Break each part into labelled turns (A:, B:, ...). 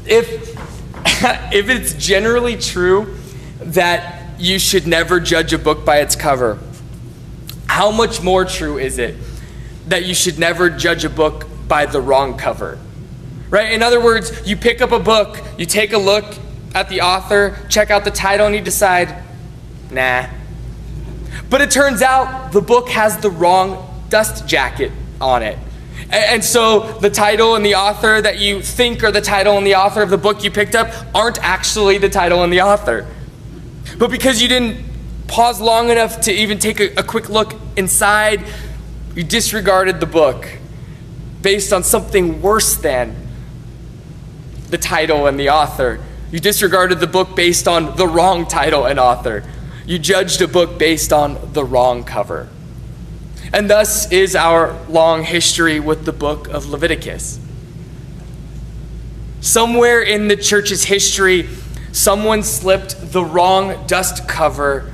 A: If it's generally true that you should never judge a book by its cover, how much more true is it that you should never judge a book by the wrong cover? Right? In other words, you pick up a book, you take a look at the author, check out the title, and you decide, nah. But it turns out the book has the wrong dust jacket on it. And so the title and the author that you think are the title and the author of the book you picked up aren't actually the title and the author. But because you didn't pause long enough to even take a quick look inside, you disregarded the book based on something worse than the title and the author. You disregarded the book based on the wrong title and author. You judged a book based on the wrong cover. And thus is our long history with the book of Leviticus. Somewhere in the church's history, someone slipped the wrong dust cover,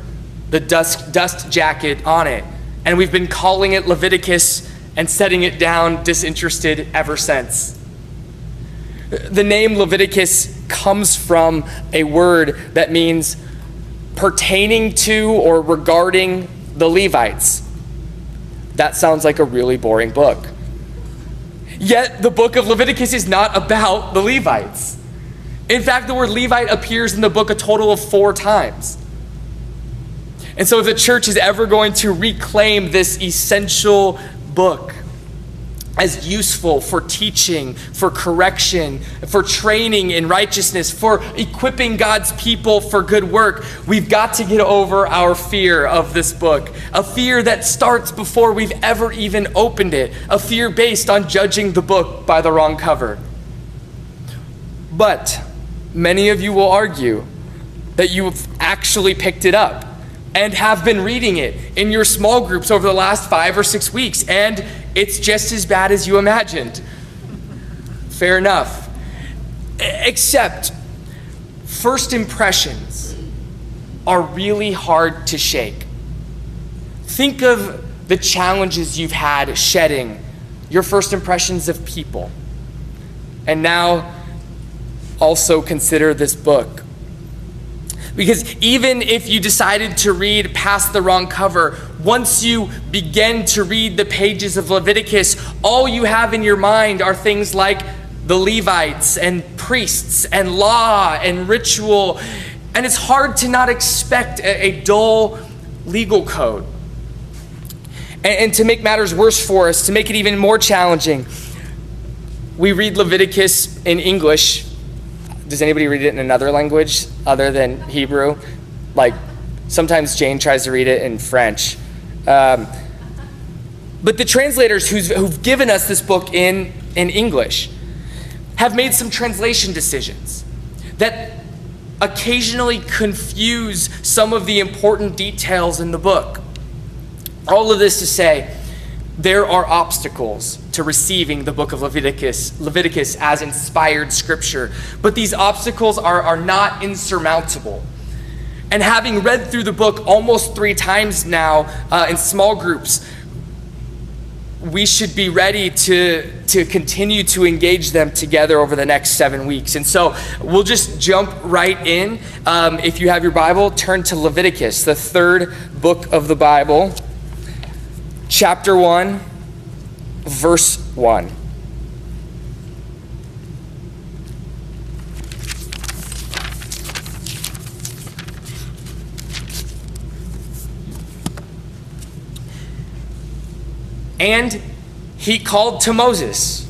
A: the dust jacket on it. And we've been calling it Leviticus and setting it down disinterested ever since. The name Leviticus comes from a word that means pertaining to or regarding the Levites. That sounds like a really boring book. Yet the book of Leviticus is not about the Levites. In fact, the word Levite appears in the book a total of 4 times. And so if the church is ever going to reclaim this essential book as useful for teaching, for correction, for training in righteousness, for equipping God's people for good work, we've got to get over our fear of this book. A fear that starts before we've ever even opened it. A fear based on judging the book by the wrong cover. But many of you will argue that you've actually picked it up and have been reading it in your small groups over the last 5 or 6 weeks, and it's just as bad as you imagined. Fair enough. Except, first impressions are really hard to shake. Think of the challenges you've had shedding your first impressions of people. And now, also consider this book. Because even if you decided to read past the wrong cover, once you begin to read the pages of Leviticus, all you have in your mind are things like the Levites and priests and law and ritual. And it's hard to not expect a dull legal code. And to make matters worse for us, to make it even more challenging, we read Leviticus in English. Does anybody read it in another language other than Hebrew? Like, sometimes Jane tries to read it in French. But the translators who've given us this book in English have made some translation decisions that occasionally confuse some of the important details in the book. All of this to say, there are obstacles to receiving the book of Leviticus as inspired scripture. But these obstacles are not insurmountable. And having read through the book almost 3 times now in small groups, we should be ready to continue to engage them together over the next 7 weeks. And so we'll just jump right in. If you have your Bible, turn to Leviticus, the 3rd book of the Bible. Chapter 1, verse 1. And he called to Moses,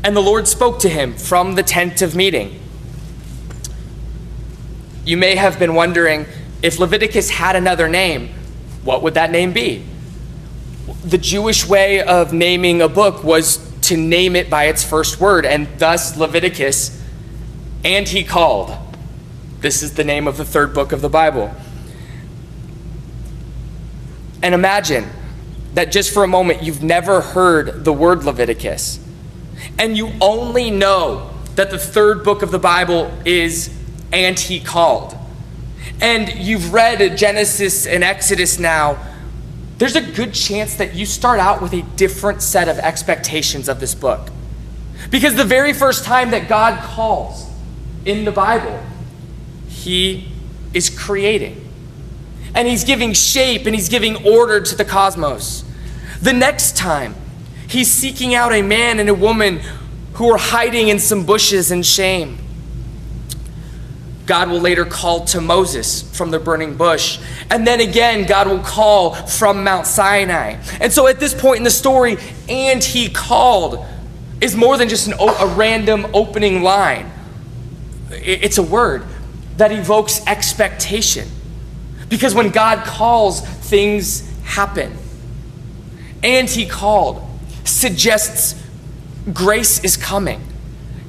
A: and the Lord spoke to him from the tent of meeting. You may have been wondering, if Leviticus had another name, what would that name be? The Jewish way of naming a book was to name it by its first word, and thus Leviticus, and he called. This is the name of the 3rd book of the Bible. And imagine that just for a moment you've never heard the word Leviticus, and you only know that the 3rd book of the Bible is and he called. And you've read Genesis and Exodus now. There's a good chance that you start out with a different set of expectations of this book. Because the very first time that God calls in the Bible, he is creating. And he's giving shape and he's giving order to the cosmos. The next time, he's seeking out a man and a woman who are hiding in some bushes in shame. God will later call to Moses from the burning bush. And then again, God will call from Mount Sinai. And so at this point in the story, "and he called" is more than just a random opening line. It's a word that evokes expectation. Because when God calls, things happen. "And he called" suggests grace is coming,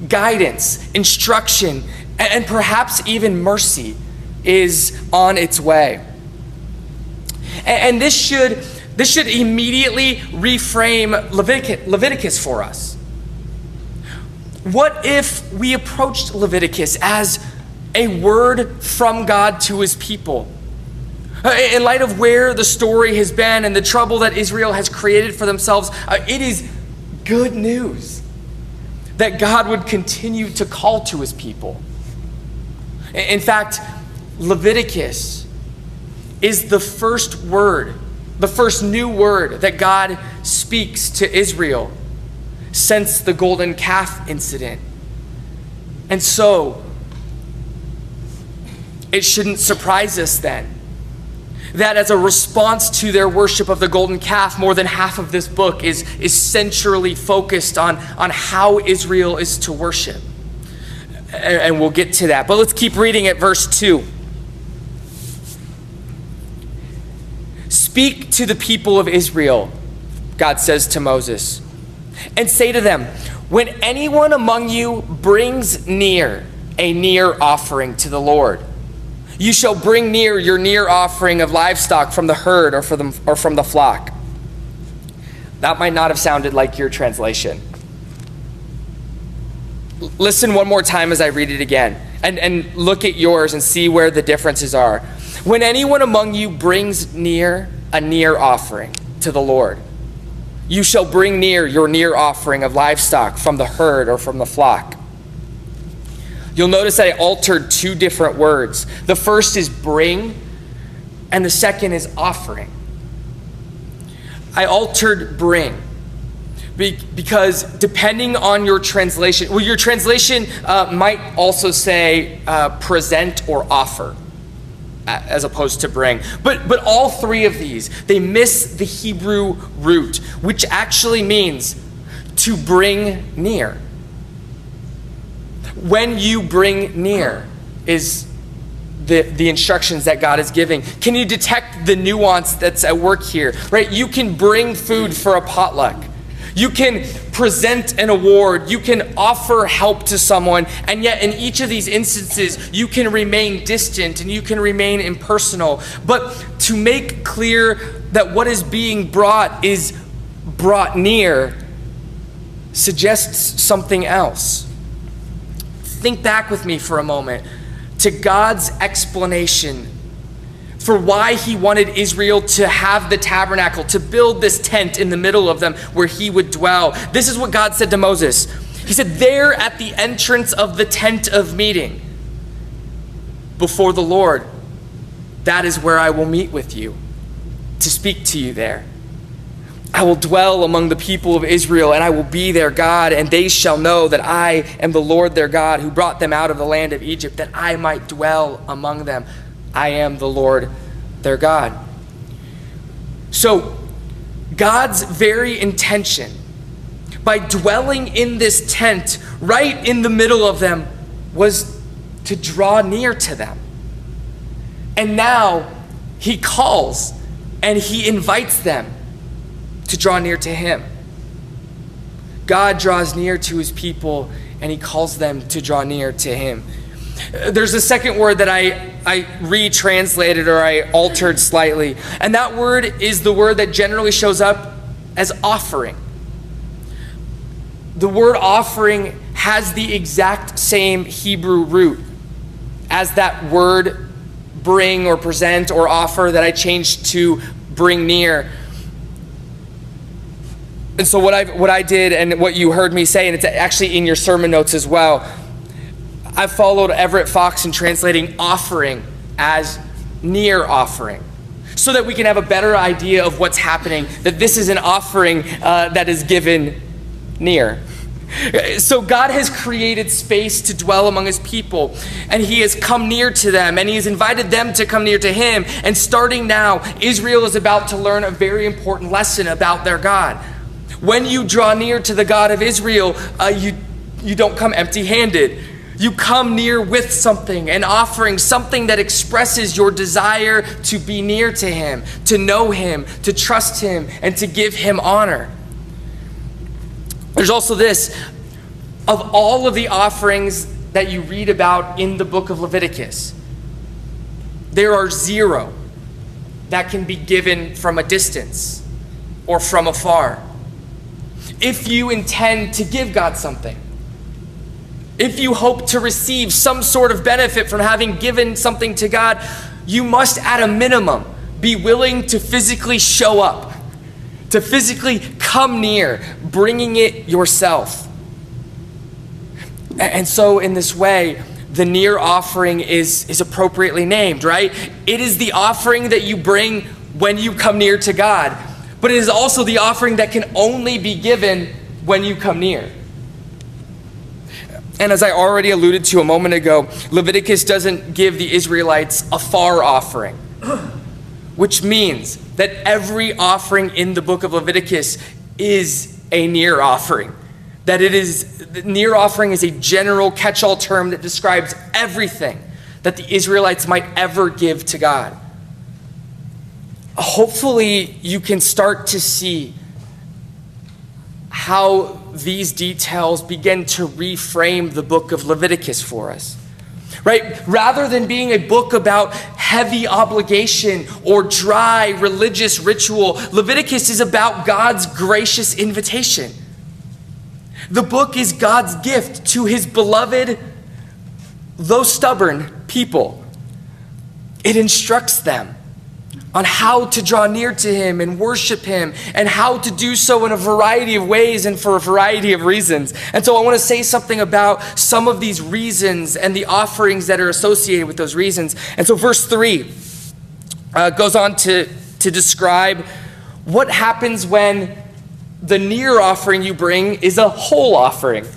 A: guidance, instruction, and perhaps even mercy is on its way. And this should immediately reframe Leviticus for us. What if we approached Leviticus as a word from God to his people? In light of where the story has been and the trouble that Israel has created for themselves, it is good news that God would continue to call to his people. In fact, Leviticus is the first word, the first new word that God speaks to Israel since the golden calf incident. And so, it shouldn't surprise us then that as a response to their worship of the golden calf, more than half of this book is centrally focused on how Israel is to worship. And we'll get to that. But let's keep reading at verse 2. "Speak to the people of Israel," God says to Moses, "and say to them, when anyone among you brings near a near offering to the Lord, you shall bring near your near offering of livestock from the herd or from the flock." That might not have sounded like your translation. Listen one more time as I read it again, and look at yours and see where the differences are. "When anyone among you brings near a near offering to the Lord, you shall bring near your near offering of livestock from the herd or from the flock." You'll notice that I altered two different words. The first is bring, and the second is offering. I altered bring because depending on your translation, your translation might also say present or offer as opposed to bring. But all three of these, they miss the Hebrew root, which actually means to bring near. When you bring near is the instructions that God is giving. Can you detect the nuance that's at work here? Right? You can bring food for a potluck. You can present an award. You can offer help to someone. And yet in each of these instances, you can remain distant and you can remain impersonal. But to make clear that what is being brought is brought near suggests something else. Think back with me for a moment to God's explanation for why he wanted Israel to have the tabernacle, to build this tent in the middle of them where he would dwell. This is what God said to Moses. He said, "There at the entrance of the tent of meeting before the Lord, that is where I will meet with you to speak to you there. I will dwell among the people of Israel, and I will be their God, and they shall know that I am the Lord their God who brought them out of the land of Egypt, that I might dwell among them. I am the Lord their God." So God's very intention by dwelling in this tent right in the middle of them was to draw near to them. And now he calls and he invites them to draw near to him. God draws near to his people and he calls them to draw near to him. There's a second word that I retranslated or I altered slightly, and that word is the word that generally shows up as offering. The word offering has the exact same Hebrew root as that word bring or present or offer that I changed to bring near. And so what I did, and what you heard me say, and it's actually in your sermon notes as well, I followed Everett Fox in translating offering as near offering, so that we can have a better idea of what's happening, that this is an offering that is given near. So God has created space to dwell among his people, and he has come near to them, and he has invited them to come near to him. And starting now, Israel is about to learn a very important lesson about their God. When you draw near to the God of Israel, you don't come empty-handed. You come near with something, an offering, something that expresses your desire to be near to him, to know him, to trust him, and to give him honor. There's also this: of all of the offerings that you read about in the book of Leviticus, there are 0 that can be given from a distance or from afar. If you intend to give God something, if you hope to receive some sort of benefit from having given something to God, you must at a minimum be willing to physically show up, to physically come near, bringing it yourself. And so in this way, the near offering is appropriately named, right? It is the offering that you bring when you come near to God, but it is also the offering that can only be given when you come near. And as I already alluded to a moment ago, Leviticus doesn't give the Israelites a far offering, which means that every offering in the book of Leviticus is a near offering. That the near offering is a general catch-all term that describes everything that the Israelites might ever give to God. Hopefully, you can start to see how these details begin to reframe the book of Leviticus for us, right? Rather than being a book about heavy obligation or dry religious ritual, Leviticus is about God's gracious invitation. The book is God's gift to his beloved, though stubborn, people. It instructs them on how to draw near to him and worship him, and how to do so in a variety of ways and for a variety of reasons. And so I want to say something about some of these reasons and the offerings that are associated with those reasons. And so verse 3 goes on to describe what happens when the near offering you bring is a whole offering.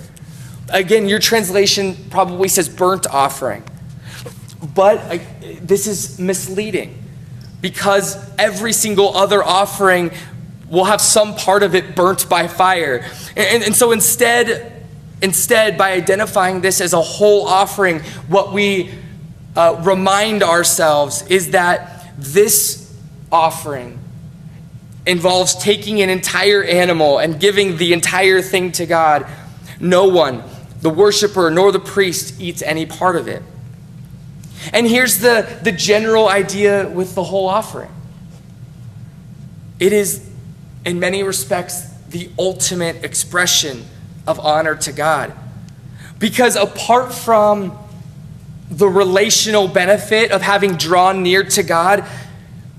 A: Again, your translation probably says burnt offering, but this is misleading, because every single other offering will have some part of it burnt by fire. And so instead, by identifying this as a whole offering, what we remind ourselves is that this offering involves taking an entire animal and giving the entire thing to God. No one, the worshiper nor the priest, eats any part of it. And here's the general idea with the whole offering. It is, in many respects, the ultimate expression of honor to God. Because apart from the relational benefit of having drawn near to God,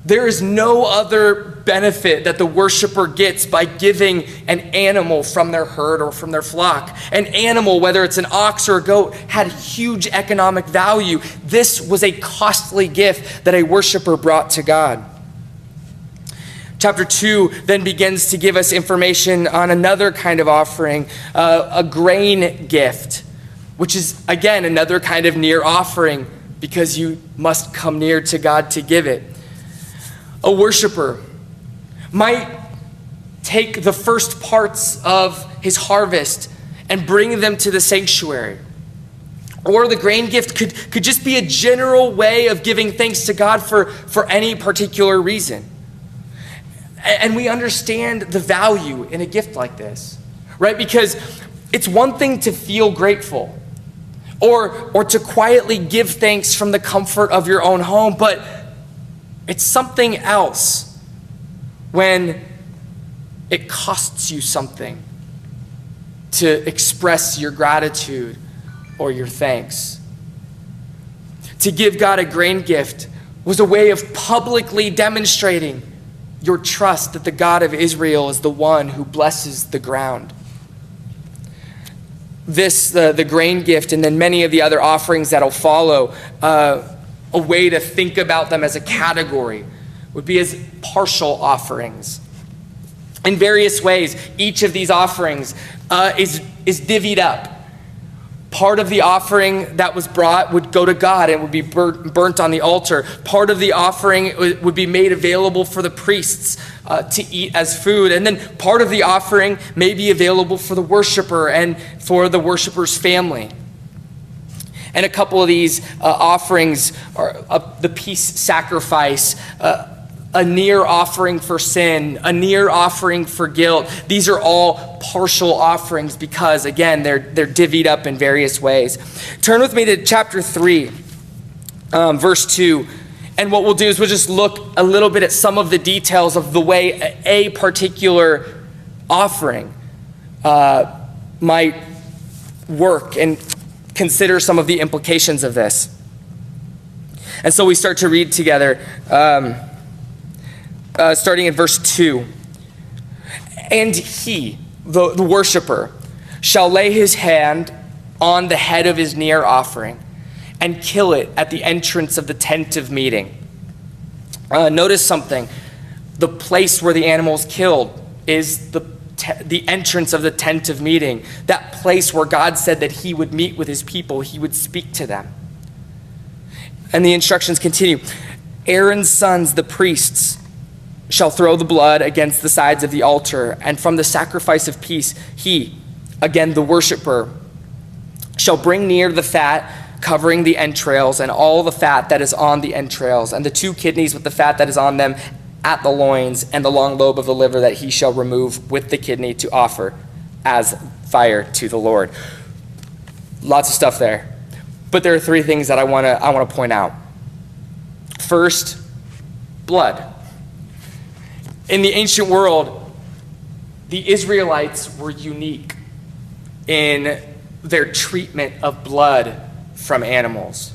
A: there is no other benefit that the worshiper gets by giving an animal from their herd or from their flock. An animal, whether it's an ox or a goat, had huge economic value. This was a costly gift that a worshiper brought to God. Chapter 2 then begins to give us information on another kind of offering, a grain gift, which is, again, another kind of near offering, because you must come near to God to give it. A worshiper might take the first parts of his harvest and bring them to the sanctuary. Or the grain gift could just be a general way of giving thanks to God for any particular reason. And we understand the value in a gift like this, right? Because it's one thing to feel grateful or to quietly give thanks from the comfort of your own home, but it's something else when it costs you something to express your gratitude or your thanks. To give God a grain gift was a way of publicly demonstrating your trust that the God of Israel is the one who blesses the ground. This, the grain gift, and then many of the other offerings that'll follow, a way to think about them as a category would be as partial offerings. In various ways, each of these offerings is divvied up. Part of the offering that was brought would go to God and would be burnt on the altar. Part of the offering would be made available for the priests to eat as food. And then part of the offering may be available for the worshiper and for the worshiper's family. And a couple of these offerings are the peace sacrifice, a near offering for sin, a near offering for guilt. These are all partial offerings because, again, they're divvied up in various ways. Turn with me to chapter 3, verse 2. And what we'll do is we'll just look a little bit at some of the details of the way a particular offering might work and consider some of the implications of this. And so we start to read together. Starting in verse 2. And he, the worshiper, shall lay his hand on the head of his near offering and kill it at the entrance of the tent of meeting. Notice something. The place where the animal is killed is the entrance of the tent of meeting. That place where God said that he would meet with his people, he would speak to them. And the instructions continue. Aaron's sons, the priests, shall throw the blood against the sides of the altar, and from the sacrifice of peace, he, again the worshiper, shall bring near the fat covering the entrails and all the fat that is on the entrails, and the 2 kidneys with the fat that is on them at the loins, and the long lobe of the liver that he shall remove with the kidney to offer as fire to the Lord. Lots of stuff there. But there are 3 things that I want to point out. First, blood. In the ancient world, the Israelites were unique in their treatment of blood from animals.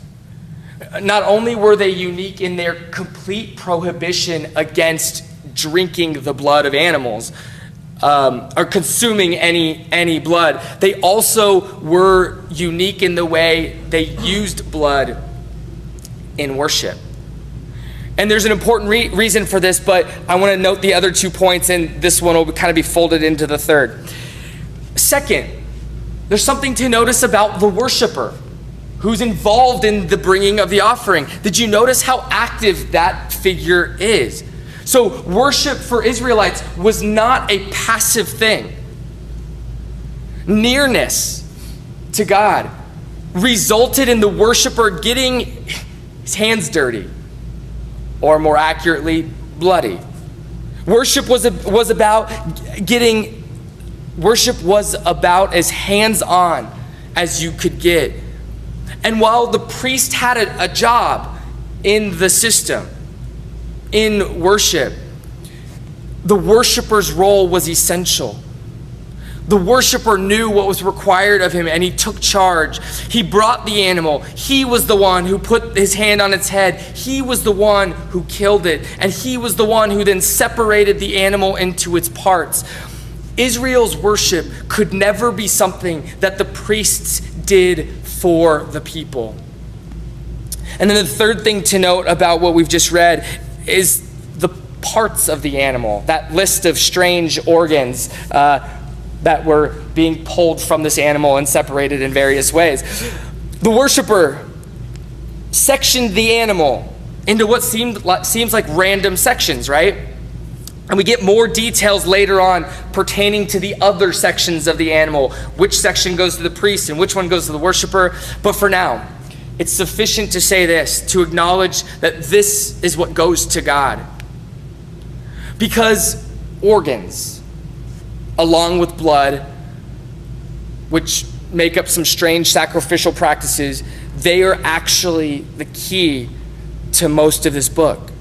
A: Not only were they unique in their complete prohibition against drinking the blood of animals or consuming any blood, they also were unique in the way they used blood in worship. And there's an important reason for this, but I want to note the other 2 points, and this one will kind of be folded into the third. Second, there's something to notice about the worshiper who's involved in the bringing of the offering. Did you notice how active that figure is? So worship for Israelites was not a passive thing. Nearness to God resulted in the worshiper getting his hands dirty, or more accurately, bloody. Worship was about as hands-on as you could get. And while the priest had a job in the system, in worship, the worshiper's role was essential. The worshiper knew what was required of him, and he took charge. He brought the animal. He was the one who put his hand on its head. He was the one who killed it, and he was the one who then separated the animal into its parts. Israel's worship could never be something that the priests did for the people. And then the third thing to note about what we've just read is the parts of the animal, that list of strange organs that were being pulled from this animal and separated in various ways. The worshiper sectioned the animal into what seems like random sections, right? And we get more details later on pertaining to the other sections of the animal, which section goes to the priest and which one goes to the worshiper. But for now, it's sufficient to say this, to acknowledge that this is what goes to God. Because organs, along with blood, which make up some strange sacrificial practices, they are actually the key to most of this book.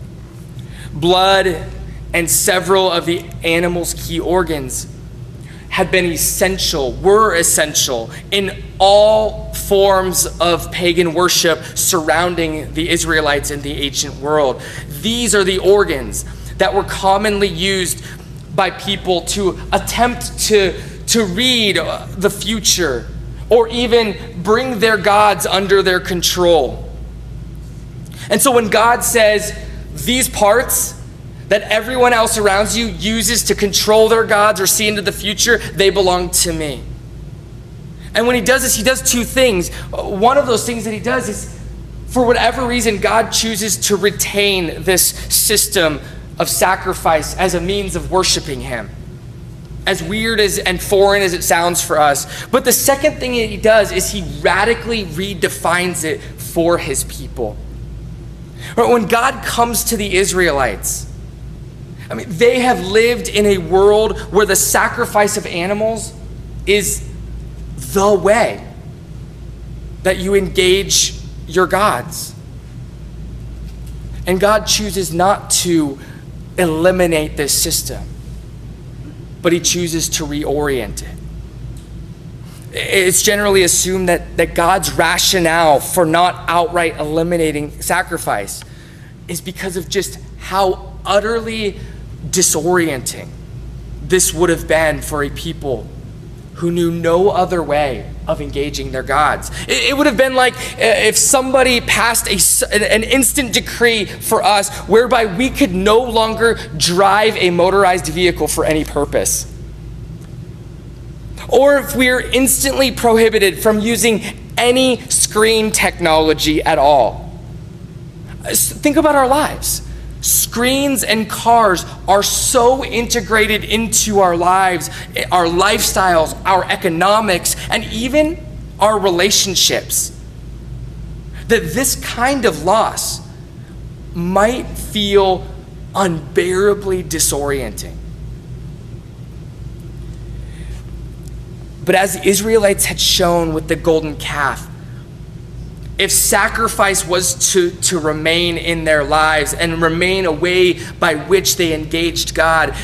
A: Blood and several of the animal's key organs had been were essential in all forms of pagan worship surrounding the Israelites in the ancient world. These are the organs that were commonly used by people to attempt to read the future or even bring their gods under their control. And so when God says these parts that everyone else around you uses to control their gods or see into the future, they belong to me. And when he does this, he does two things. One of those things that he does is, for whatever reason, God chooses to retain this system of sacrifice as a means of worshiping him. As weird and foreign as it sounds for us. But the second thing that he does is he radically redefines it for his people. When God comes to the Israelites, they have lived in a world where the sacrifice of animals is the way that you engage your gods. And God chooses not to eliminate this system, but he chooses to reorient it. It's generally assumed that God's rationale for not outright eliminating sacrifice is because of just how utterly disorienting this would have been for a people who knew no other way of engaging their gods. It would have been like if somebody passed an instant decree for us whereby we could no longer drive a motorized vehicle for any purpose. Or if we are instantly prohibited from using any screen technology at all. Think about our lives. Screens and cars are so integrated into our lives, our lifestyles, our economics, and even our relationships, that this kind of loss might feel unbearably disorienting. But as the Israelites had shown with the golden calf, if sacrifice was to remain in their lives and remain a way by which they engaged God,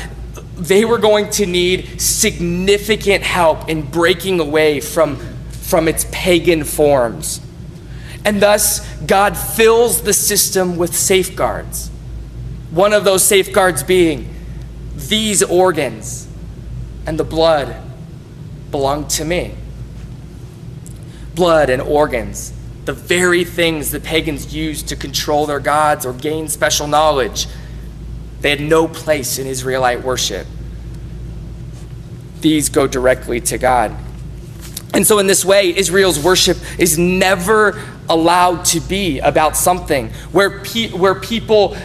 A: they were going to need significant help in breaking away from its pagan forms. And thus, God fills the system with safeguards. One of those safeguards being, these organs and the blood belong to me. Blood and organs, the very things the pagans used to control their gods or gain special knowledge, they had no place in Israelite worship. These go directly to God. And so in this way, Israel's worship is never allowed to be about something where people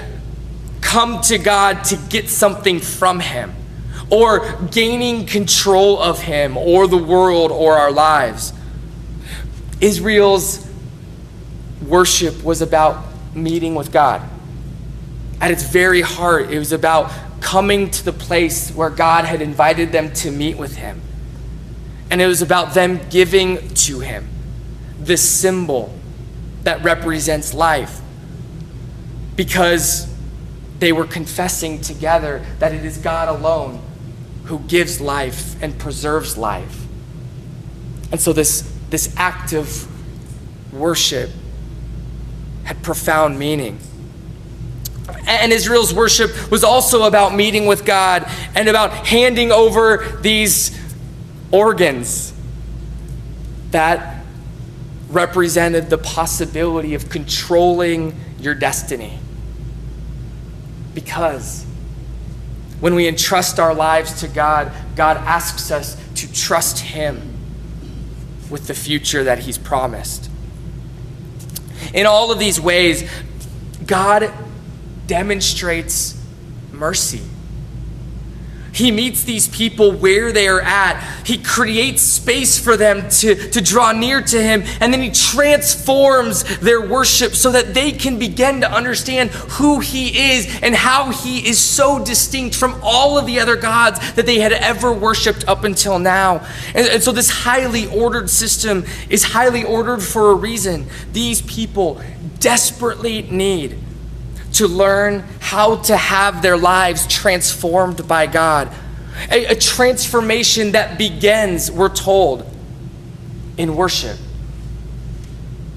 A: come to God to get something from him, or gaining control of him or the world or our lives. Israel's worship was about meeting with God. At its very heart, it was about coming to the place where God had invited them to meet with him. And it was about them giving to him this symbol that represents life, because they were confessing together that it is God alone who gives life and preserves life. And so this act of worship had profound meaning. And Israel's worship was also about meeting with God and about handing over these organs that represented the possibility of controlling your destiny. Because when we entrust our lives to God, God asks us to trust him with the future that he's promised. In all of these ways, God demonstrates mercy. He meets these people where they are at. He creates space for them to draw near to him, and then he transforms their worship so that they can begin to understand who he is and how he is so distinct from all of the other gods that they had ever worshipped up until now. And so this highly ordered system is highly ordered for a reason. These people desperately need to learn how to have their lives transformed by God. A transformation that begins, we're told, in worship.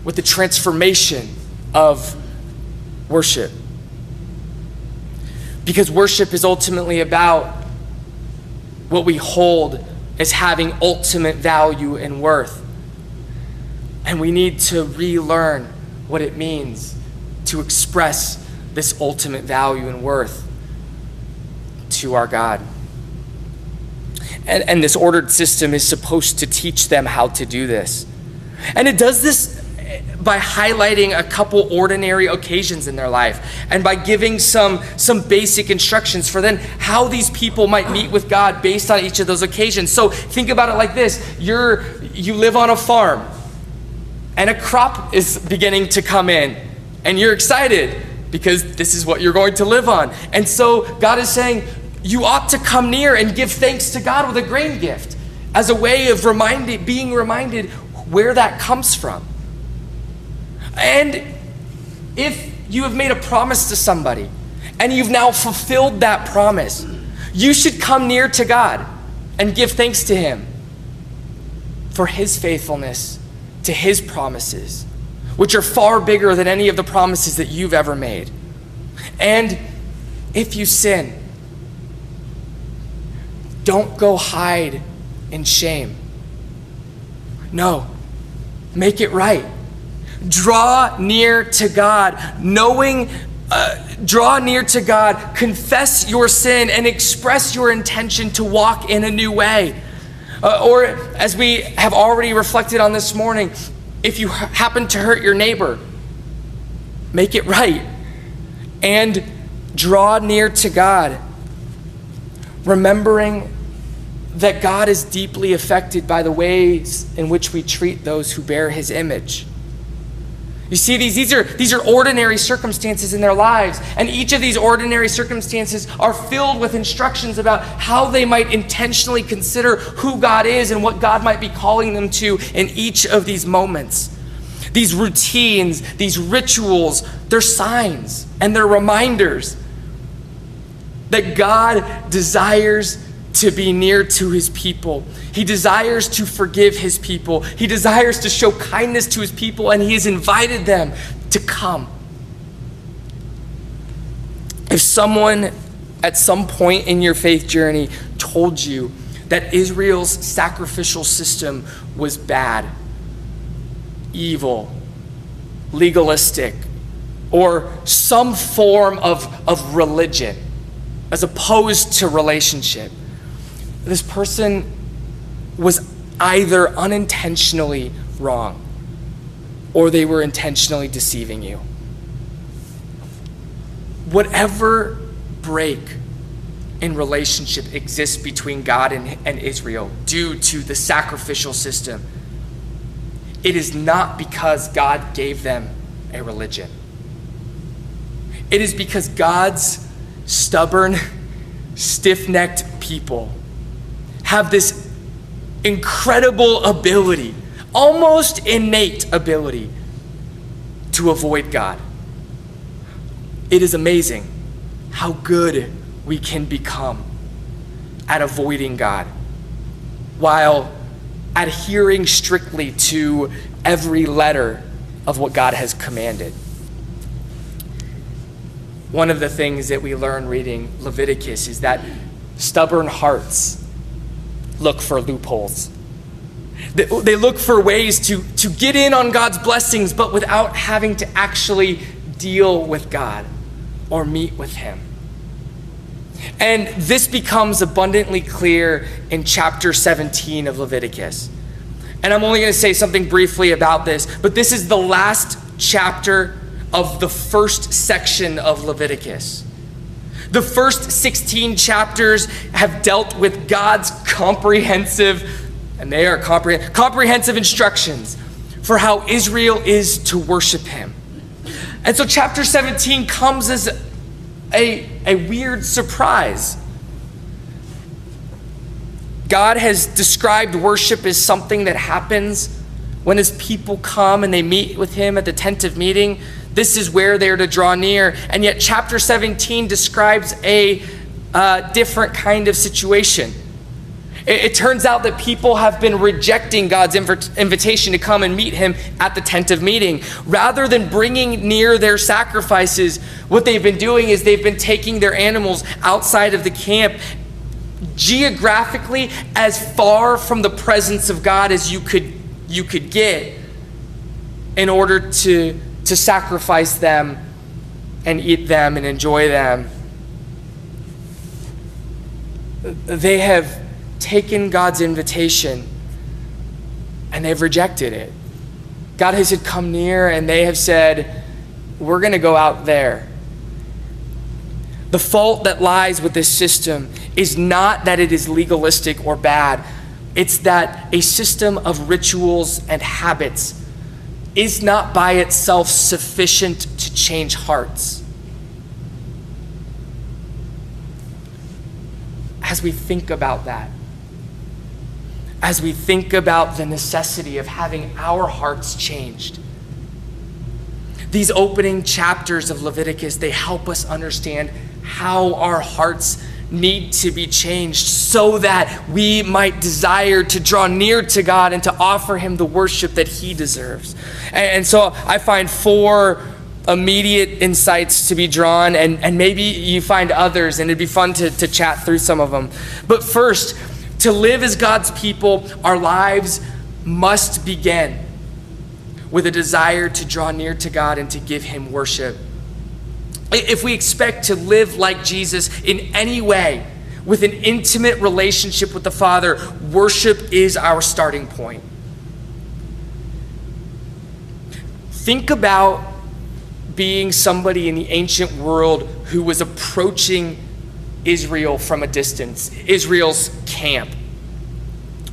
A: With the transformation of worship. Because worship is ultimately about what we hold as having ultimate value and worth. And we need to relearn what it means to express this ultimate value and worth to our God. And this ordered system is supposed to teach them how to do this. And it does this by highlighting a couple ordinary occasions in their life and by giving some basic instructions for then how these people might meet with God based on each of those occasions. So think about it like this. You live on a farm and a crop is beginning to come in and you're excited because this is what you're going to live on. And so God is saying you ought to come near and give thanks to God with a grain gift as a way of being reminded where that comes from. And if you have made a promise to somebody and you've now fulfilled that promise, you should come near to God and give thanks to him for his faithfulness to his promises, which are far bigger than any of the promises that you've ever made. And if you sin, don't go hide in shame. No, make it right. Draw near to God, draw near to God, confess your sin, and express your intention to walk in a new way. Or as we have already reflected on this morning, if you happen to hurt your neighbor, make it right and draw near to God, remembering that God is deeply affected by the ways in which we treat those who bear his image. You see, these are ordinary circumstances in their lives, and each of these ordinary circumstances are filled with instructions about how they might intentionally consider who God is and what God might be calling them to in each of these moments. These routines, these rituals, they're signs and they're reminders that God desires to be near to his people. He desires to forgive his people. He desires to show kindness to his people, and he has invited them to come. If someone at some point in your faith journey told you that Israel's sacrificial system was bad, evil, legalistic, or some form of religion as opposed to relationship, this person was either unintentionally wrong or they were intentionally deceiving you. Whatever break in relationship exists between God and Israel due to the sacrificial system, it is not because God gave them a religion. It is because God's stubborn, stiff-necked people have this incredible ability, almost innate ability, to avoid God. It is amazing how good we can become at avoiding God while adhering strictly to every letter of what God has commanded. One of the things that we learn reading Leviticus is that stubborn hearts look for loopholes. They look for ways to get in on God's blessings, but without having to actually deal with God or meet with him. And this becomes abundantly clear in chapter 17 of Leviticus. And I'm only going to say something briefly about this, but this is the last chapter of the first section of Leviticus. The first 16 chapters have dealt with God's comprehensive instructions for how Israel is to worship him. And so chapter 17 comes as a weird surprise. God has described worship as something that happens when his people come and they meet with him at the tent of meeting. This is where they're to draw near. And yet chapter 17 describes a different kind of situation. It turns out that people have been rejecting God's invitation to come and meet him at the tent of meeting. Rather than bringing near their sacrifices, what they've been doing is they've been taking their animals outside of the camp, geographically as far from the presence of God as you could get, in order to sacrifice them and eat them and enjoy them. They have taken God's invitation and they've rejected it. God has said, come near, and they have said, we're going to go out there. The fault that lies with this system is not that it is legalistic or bad. It's that a system of rituals and habits is not by itself sufficient to change hearts. As we think about that, as we think about the necessity of having our hearts changed, these opening chapters of Leviticus, they help us understand how our hearts need to be changed so that we might desire to draw near to God and to offer him the worship that he deserves. And so I find 4 immediate insights to be drawn, and maybe you find others, and it'd be fun to chat through some of them. But first, to live as God's people, our lives must begin with a desire to draw near to God and to give him worship. If we expect to live like Jesus in any way, with an intimate relationship with the Father, worship is our starting point. Think about being somebody in the ancient world who was approaching Israel from a distance, Israel's camp.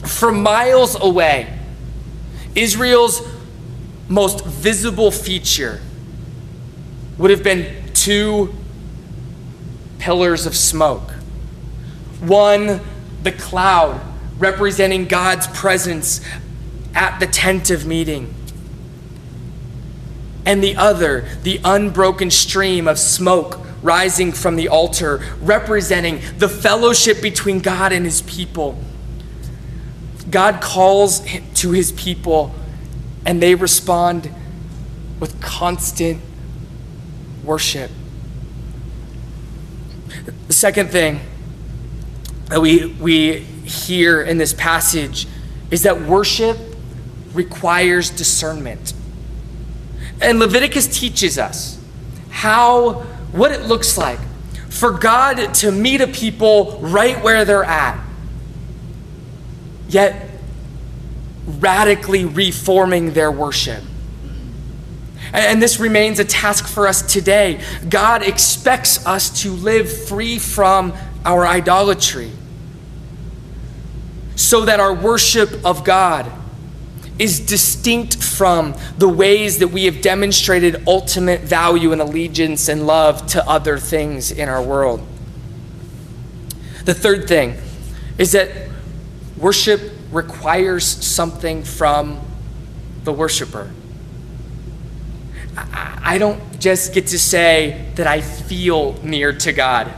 A: From miles away, Israel's most visible feature would have been 2 pillars of smoke. One, the cloud, representing God's presence at the tent of meeting. And the other, the unbroken stream of smoke rising from the altar, representing the fellowship between God and his people. God calls to his people, and they respond with constant worship. The second thing that we hear in this passage is that worship requires discernment. And Leviticus teaches us what it looks like for God to meet a people right where they're at, yet radically reforming their worship. And this remains a task for us today. God expects us to live free from our idolatry, so that our worship of God is distinct from the ways that we have demonstrated ultimate value and allegiance and love to other things in our world. The third thing is that worship requires something from the worshiper. I don't just get to say that I feel near to God.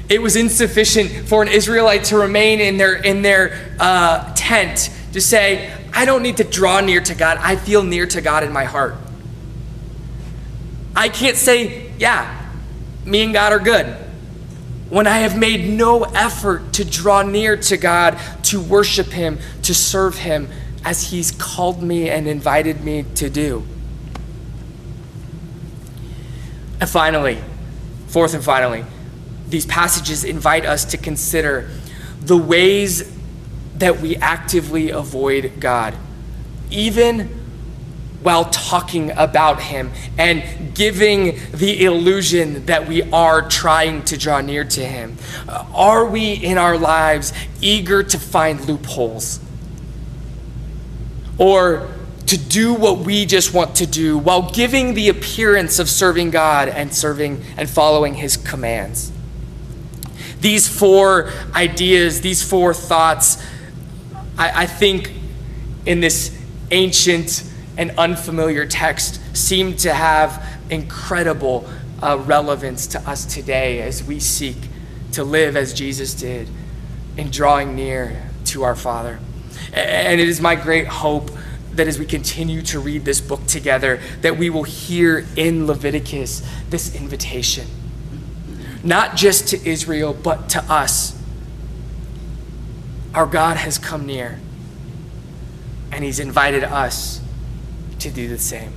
A: It was insufficient for an Israelite to remain in their tent to say, I don't need to draw near to God. I feel near to God in my heart. I can't say, yeah, me and God are good, when I have made no effort to draw near to God, to worship him, to serve him as he's called me and invited me to do. And finally, fourth and finally, these passages invite us to consider the ways that we actively avoid God, even while talking about him and giving the illusion that we are trying to draw near to him. Are we in our lives eager to find loopholes, or to do what we just want to do while giving the appearance of serving God and serving and following his commands? These 4 ideas, these 4 thoughts, I think in this ancient and unfamiliar text seem to have incredible relevance to us today as we seek to live as Jesus did, in drawing near to our Father. And it is my great hope that as we continue to read this book together, that we will hear in Leviticus this invitation, not just to Israel, but to us. Our God has come near, and he's invited us to do the same.